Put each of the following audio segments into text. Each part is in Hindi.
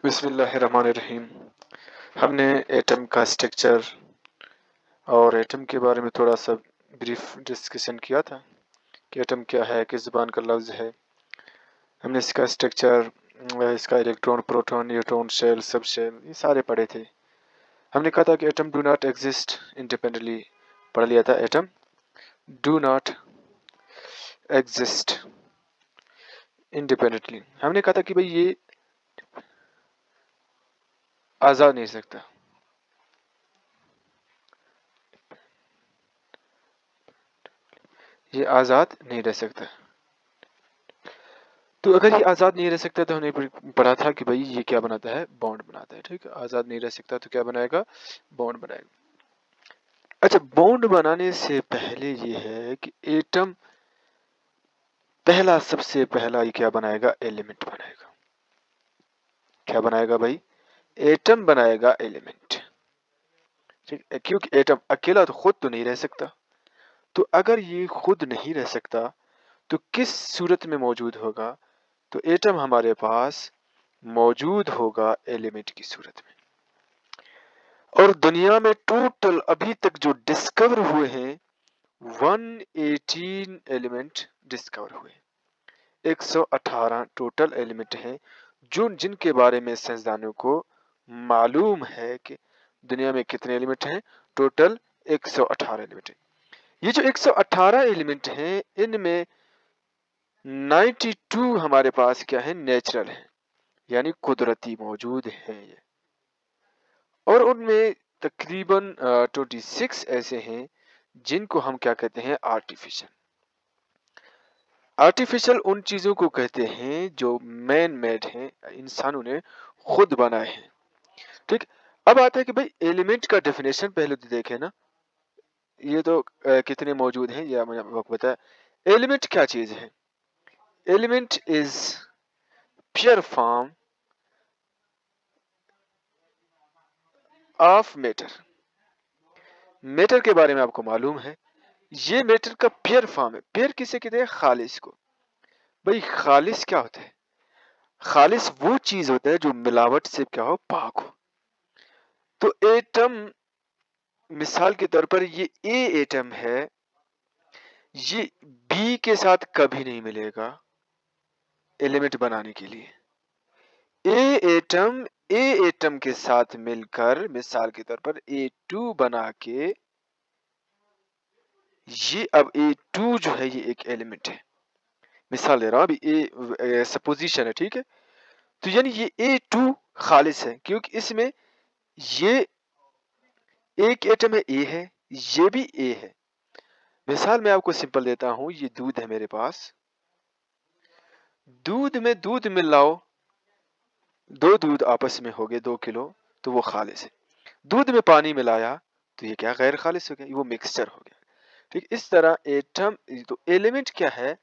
बिस्मिल्लाहिर्रहमानिर्रहीम। हमने एटम का स्ट्रक्चर और एटम के बारे में थोड़ा सा ब्रीफ डिस्कशन किया था कि एटम क्या है, किस ज़ुबान का लफ्ज़ है। हमने इसका स्ट्रक्चर, इसका electron, proton, neutron, shell, sub shell, ये सारे पढ़े थे। हमने कहा था कि atom do not exist independently. पढ़ लिया था, atom do not exist independently. हमने कहा था कि भाई ये आज़ाद नहीं सकता, ये आज़ाद नहीं रह सकता। तो अगर ये आज़ाद नहीं रह सकता तो हमने पढ़ा था कि भाई ये क्या बनाता है, बॉन्ड बनाता है। ठीक है, आज़ाद नहीं रह सकता तो क्या बनाएगा, बॉन्ड बनाएगा। अच्छा, बॉन्ड बनाने से पहले ये है कि एटम सबसे पहला ये क्या बनाएगा, एलिमेंट बनाएगा। क्या बनाएगा भाई, एटम बनाएगा एलिमेंट। ठीक है, क्योंकि एटम अकेला तो खुद तो नहीं रह सकता। तो अगर ये खुद नहीं रह सकता तो किस सूरत में मौजूद होगा, तो एटम हमारे पास मौजूद होगा एलिमेंट की सूरत में। और दुनिया में टोटल अभी तक जो डिस्कवर हुए हैं 118 एलिमेंट डिस्कवर हुए। 118 टोटल एलिमेंट हैं जो जिनके बारे में साइंसदानों को मालूम है कि दुनिया में कितने एलिमेंट हैं। टोटल 118 एलिमेंट हैं। ये जो 118 एलिमेंट हैं इनमें 92 हमारे पास क्या है, नेचुरल है, यानी कुदरती मौजूद है ये। और उनमें तकरीबन 26 ऐसे हैं जिनको हम क्या कहते हैं, आर्टिफिशियल। आर्टिफिशियल उन चीजों को कहते हैं जो मैन मेड हैं, इंसानों ने खुद बनाए हैं। ठीक, अब आता है कि भाई एलिमेंट का डेफिनेशन पहले तो देखें ना। ये तो कितने मौजूद हैं ये मैंने आपको बताया। एलिमेंट क्या चीज है, element is pure form of matter. Matter के बारे में आपको मालूम है, ये मैटर का प्योर फॉर्म है। प्योर किसे कहते हैं, खालिस को। भाई खालिस क्या होता है, खालिस वो चीज होता है जो मिलावट से क्या हो, पाक हो। तो एटम, मिसाल के तौर पर ये ए एटम है, ये बी के साथ कभी नहीं मिलेगा एलिमेंट बनाने के लिए। ए एटम के साथ मिलकर मिसाल के तौर पर A2 बना के, ये अब A2 जो है ये एक एलिमेंट है। मिसाल दे रहा हूं, अभी ए सपोजिशन है, ठीक है। तो यानी ये A2 खालिस है क्योंकि इसमें ये एक एटम है, ए है, ये भी ए है। मिसाल मैं आपको सिंपल देता हूं, ये दूध है मेरे पास, दूध में दूध मिलाओ, दो दूध आपस में हो गए 2 किलो, तो वो खालिस है। दूध में पानी मिलाया तो ये क्या, गैर खालिस हो गया, वो मिक्सचर हो गया। ठीक, इस तरह एटम, तो एलिमेंट क्या है,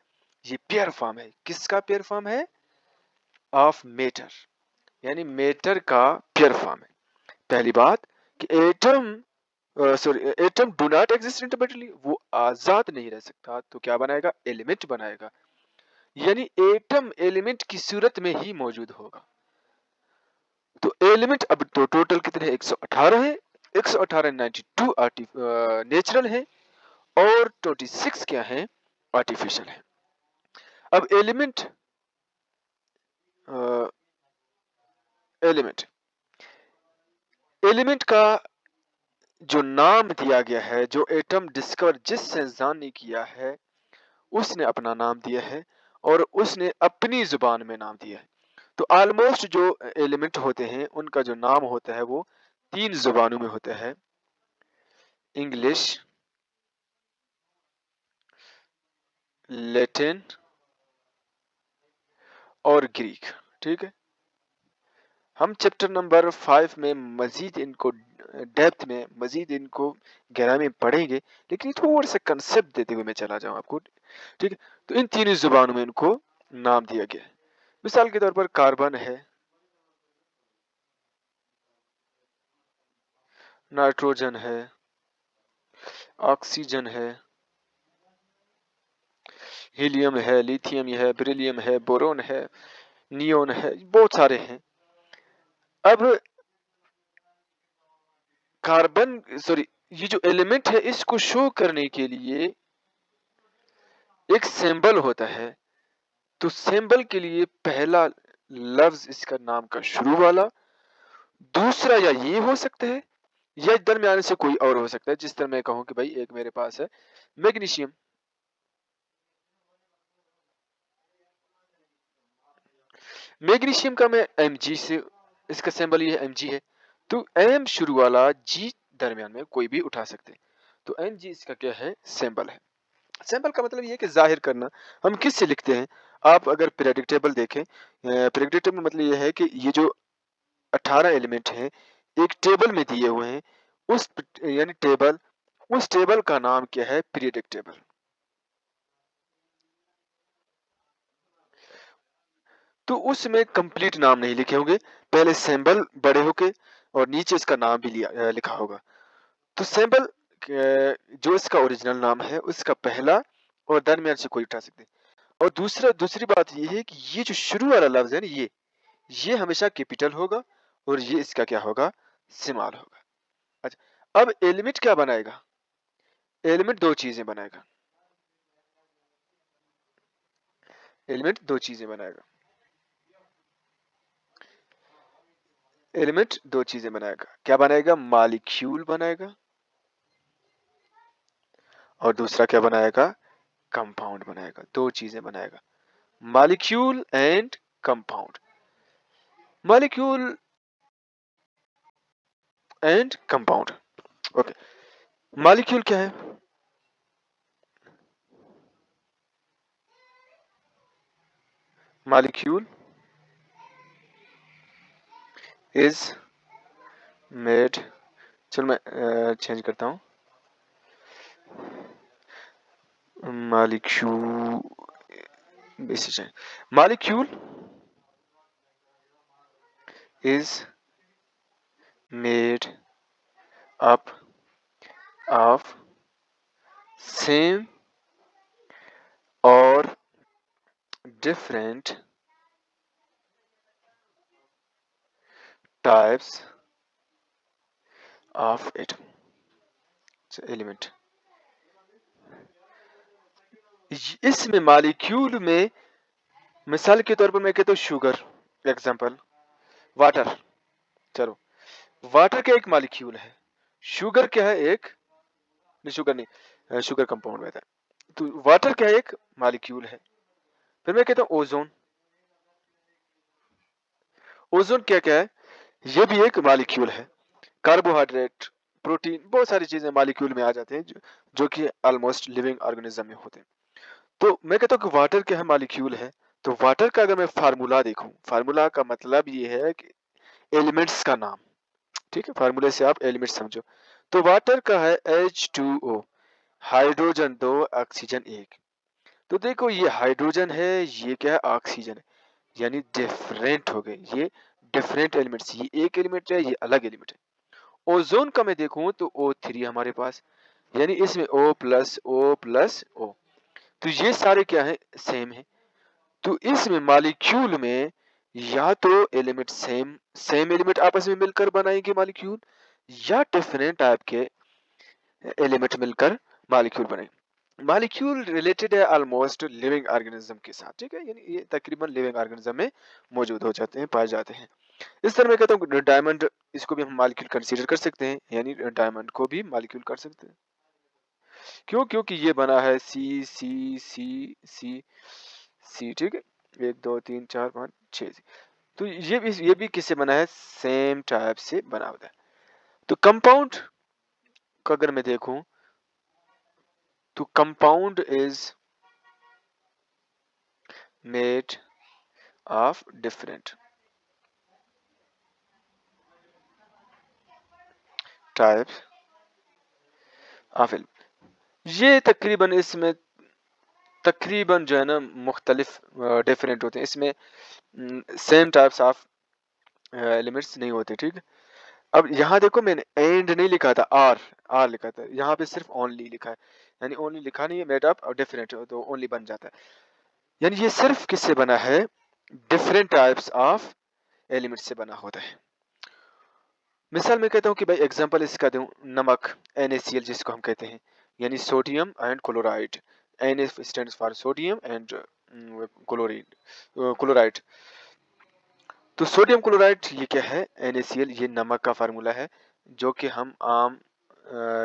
ये पेयर फॉर्म है। किसका पेयर फॉर्म है, ऑफ मैटर, यानी मैटर का पेयर फॉर्म है। पहली बात कि atom, sorry, atom do not exist independently, वो आजाद नहीं रह सकता, तो क्या बनाएगा, एलिमेंट बनाएगा। यानी एटम एलिमेंट की सूरत में ही मौजूद होगा। तो एलिमेंट अब तो टोटल कितने हैं, 118 है। 118 92 नेचुरल है और 26 क्या है, आर्टिफिशियल है। अब एलिमेंट, एलिमेंट एलिमेंट का जो नाम दिया गया है, जो एटम डिस्कवर जिस साइंसदान ने किया है उसने अपना नाम दिया है और उसने अपनी जुबान में नाम दिया है। तो ऑलमोस्ट जो एलिमेंट होते हैं उनका जो नाम होता है वो 3 जुबानों में होता है, इंग्लिश, लैटिन और ग्रीक। ठीक है, हम चैप्टर नंबर 5 में मजीद इनको डेप्थ में, मजीद इनको गहराई में पढ़ेंगे, लेकिन थोड़ा सा कंसेप्ट देते हुए मैं चला जाऊं आपको। ठीक है, तो इन तीनों जुबानों में इनको नाम दिया गया है। मिसाल के तौर पर कार्बन है, नाइट्रोजन है, ऑक्सीजन है, हीलियम है, लिथियम है, बेरिलियम है, बोरोन है, नियोन है, बहुत सारे हैं। अब कार्बन सॉरी ये जो एलिमेंट है इसको शो करने के लिए एक सिंबल होता है। तो सिंबल के लिए पहला लफ्ज इसका नाम का शुरू वाला, दूसरा या ये हो सकता है या दरमियान से कोई और हो सकता है। जिस तरह मैं कहूं कि भाई एक मेरे पास है मैग्नीशियम, मैग्नीशियम का मैं Mg से, इसका सिंबल ये Mg है, तो M शुरू वाला G दरमियान में कोई भी उठा सकते हैं। तो Mg इसका क्या है, सिंबल है। सिंबल का मतलब ये है कि जाहिर करना। हम किस से लिखते हैं, आप अगर पीरियोडिक टेबल देखें, पीरियोडिक टेबल मतलब ये है कि ये जो 18 एलिमेंट हैं एक टेबल में दिए हुए हैं, उस यानी टेबल, उस टेबल का नाम क्या है, पीरियोडिक टेबल। तो उसमें कंप्लीट नाम नहीं लिखे होंगे, पहले सिंबल बड़े होके और नीचे इसका नाम भी लिखा होगा। तो सिंबल जो इसका ओरिजिनल नाम है उसका पहला और दरमियान से कोई उठा सकते हैं। और दूसरी बात ये है कि ये जो शुरू वाला लफ्ज है ना, ये हमेशा कैपिटल होगा और ये इसका क्या होगा, स्मॉल होगा। अच्छा, अब एलिमेंट क्या बनाएगा, एलिमेंट दो चीजें बनाएगा, एलिमेंट दो चीजें बनाएगा, एलिमेंट दो चीजें बनाएगा। क्या बनाएगा, मॉलिक्यूल बनाएगा और दूसरा क्या बनाएगा, कंपाउंड बनाएगा। दो चीजें बनाएगा, molecule and compound. Molecule and compound, okay. Molecule क्या है, मॉलिक्यूल इज मेड, चलो मैं चेंज करता हूँ, molecule, molecule is made up of same or different types of atom, element। इसमें मॉलिक्यूल में मिसाल के तौर पर मैं कहता हूँ शुगर, एग्जांपल वाटर। चलो, वाटर क्या एक मॉलिक्यूल है, शुगर क्या है एक, नहीं शुगर नहीं, शुगर कंपाउंड में आता है। तो वाटर क्या है, एक मॉलिक्यूल है। फिर मैं कहता हूँ ओजोन, ओजोन क्या क्या है, ये भी एक मॉलिक्यूल है। कार्बोहाइड्रेट, प्रोटीन, बहुत सारी चीजें मॉलिक्यूल में आ जाते हैं जो कि ऑलमोस्ट लिविंग ऑर्गेनिज्म में होते हैं। तो मैं कहता हूँ कि वाटर क्या है, मॉलिक्यूल है। तो वाटर का अगर मैं फार्मूला देखूं, फार्मूला का मतलब ये है कि एलिमेंट्स का नाम, ठीक है, फार्मूले से आप एलिमेंट समझो। तो वाटर का है H2O, हाइड्रोजन दो, ऑक्सीजन एक। तो देखो ये हाइड्रोजन है, ये क्या है, ऑक्सीजन है, यानी डिफरेंट हो गए, ये डिफरेंट एलिमेंट्स, ये एक एलिमेंट है, ये अलग एलिमेंट है। ओजोन का मैं देखूं तो O3 हमारे पास, यानी इसमें O+O+O, तो ये सारे क्या है, सेम है। तो इसमें मॉलिक्यूल में या तो एलिमेंट सेम सेम एलिमेंट आपस में मिलकर बनाएंगे मॉलिक्यूल, या डिफरेंट टाइप के एलिमेंट मिलकर मॉलिक्यूल बनेंगे। मॉलिक्यूल रिलेटेड है ऑलमोस्ट लिविंग ऑर्गेनिज्म के साथ, ठीक है, यानी ये तकरीबन लिविंग ऑर्गेनिज्म में मौजूद हो जाते हैं, पाए जाते हैं। इस तरह मैं कहता हूँ डायमंड, इसको भी हम मॉलिक्यूल कंसीडर कर सकते हैं, यानी डायमंड को भी मॉलिक्यूल कर सकते हैं। क्यों, क्योंकि ये बना है सी सी सी सी सी, ठीक है, 1 2 3 4 5 6 तो ये भी किससे बना है, सेम टाइप से बना होता है। तो कंपाउंड का अगर मैं देखूं तो compound is made of different types of element. ये तकरीबन इसमें तकरीबन जो है ना मुख्तलिफ डिफरेंट होते हैं, इसमें सेम टाइप्स ऑफ एलिमेंट्स नहीं होते, ठीक है। अब यहाँ देखो मैंने एंड नहीं लिखा था, आर आर लिखा था, यहाँ पे सिर्फ ओनली लिखा है, यानी ओनली लिखा नहीं है, मेड अप और डिफरेंट तो ओनली बन जाता है। यानी ये सिर्फ किससे बना है, डिफरेंट टाइप्स ऑफ एलिमेंट से बना होता है। मिसाल मैं कहता हूँ कि भाई एग्जांपल इसका दूं, नमक NaCl जिसको हम कहते हैं, यानी sodium and chloride. Na stands for sodium and chloride chloride. तो सोडियम क्लोराइड ये क्या है? NaCl, ये नमक का फार्मूला है जो कि हम आम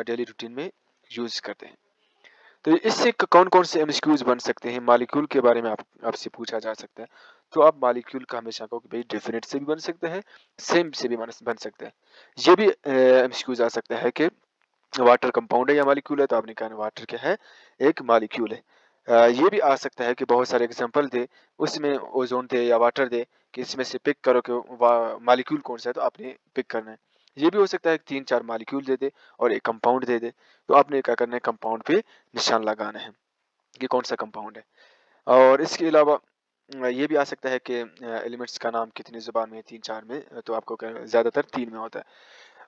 डेली रूटीन में यूज करते हैं। तो इससे कौन कौन से एमसीक्यूज बन सकते हैं? मॉलिक्यूल के बारे में आपसे पूछा जा सकता है, तो आप मॉलिक्यूल का हमेशा कहो कि भाई डेफिनेट से भी बन सकते हैं, सेम से भी बन सकते हैं। ये भी एमसीक्यूज आ सकता है कि वाटर कंपाउंड है या मॉलिक्यूल है, तो आपने कहा वाटर क्या है? एक मॉलिक्यूल है। ये भी आ सकता है कि बहुत सारे एग्जांपल दे, उसमें ओजोन दे या वाटर दे कि इसमें से पिक करो कि मॉलिक्यूल कौन सा है, तो आपने पिक करना है। ये भी हो सकता है कि 3-4 मॉलिक्यूल दे दे और एक कंपाउंड दे दे, तो आपने क्या करना है? कंपाउंड पे निशान लगाना है कि कौन सा कंपाउंड है। और इसके अलावा ये भी आ सकता है कि एलिमेंट्स का नाम कितनी ज़ुबान में है, 3-4 में, तो आपको ज़्यादातर 3 में होता है।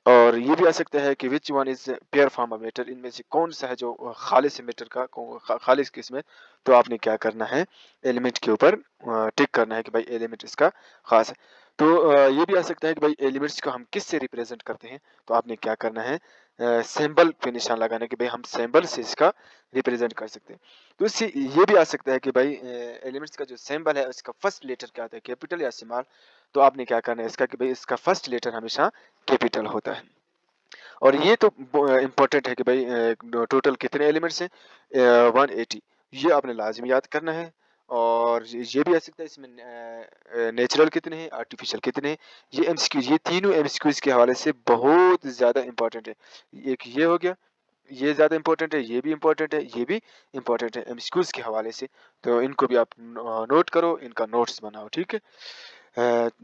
और ये भी आ सकता है कि which one is pure form of matter, इनमें से कौन सा है जो खालिस मैटर का खालिस किस्म है, तो आपने क्या करना है? एलिमेंट के ऊपर टिक करना है कि भाई एलिमेंट इसका खास है। तो ये भी आ सकता है कि भाई एलिमेंट्स को हम किस से रिप्रेजेंट करते हैं, तो आपने क्या करना है? सिंबल पे निशान लगाना है कि भाई हम सिंबल से इसका रिप्रेजेंट कर सकते हैं। तो इससे ये भी आ सकता है कि भाई एलिमेंट्स का जो सिंबल है उसका फर्स्ट लेटर क्या होता है, कैपिटल या स्मॉल, तो आपने क्या करना है इसका कि भाई इसका फर्स्ट लेटर हमेशा कैपिटल होता है। और ये तो इम्पोर्टेंट है कि भाई टोटल कितने एलिमेंट्स हैं? 180, ये आपने लाजमी याद करना है। और ये भी आ सकता है इसमें नेचुरल कितने हैं, आर्टिफिशियल कितने हैं। ये एमसीक्यूज, ये तीनों एमसीक्यूज के हवाले से बहुत ज़्यादा इंपॉर्टेंट है। एक ये हो गया, ये ज़्यादा इंपॉर्टेंट है, ये भी इंपॉर्टेंट है, ये भी इंपॉर्टेंट है एमसीक्यूज के हवाले से। तो इनको भी आप नोट करो, इनका नोट्स बनाओ, ठीक है।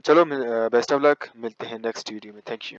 चलो, बेस्ट ऑफ लक, मिलते हैं नेक्स्ट वीडियो में। Thank you.